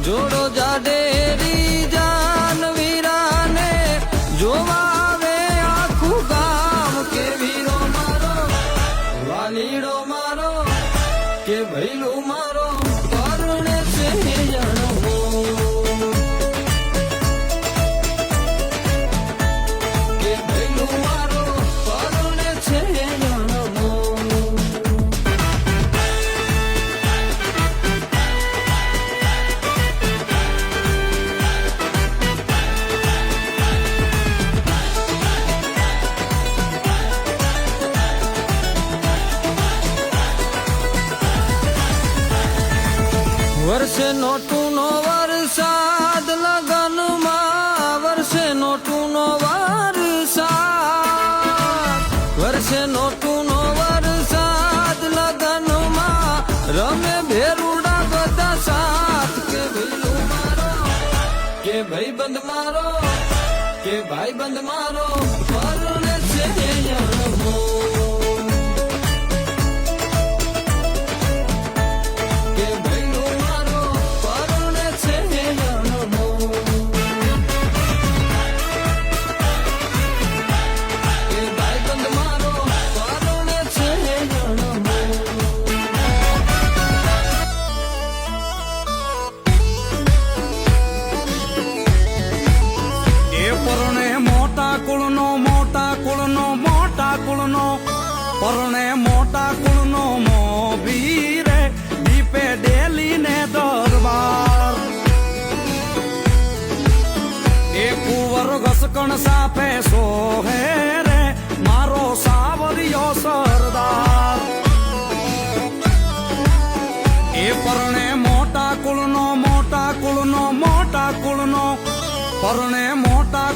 જોડો જાડેરી જાન વીરાને જોવા આવે આખું ગામ કે વીરો મારો વાલીડો મારો કે ભૈલું મારો પરણે છે જણવો કે ભૈલું મારો પરણે છે જણવો વર્ષે નોટુનો વરસાદ લગનમાં વર્ષે નોટુનો વરસાદ વર્ષે નોટુનો વરસાદ લગનમાં રમે ભેરુડા બધા સાથ કે ભૈલું મારો કે ભાઈબંધ મારો કે ભાઈબંધ મારો પરણે છે જણવો પરણે મોટા કુળનો મોભી રે દીપે ડેલી ને દરબાર એ કુંવર ઘસકણ સાપે સોહે રે મારો સાવરિયો સરદાર એ પરણે મોટા કુળનો પરણે મોટા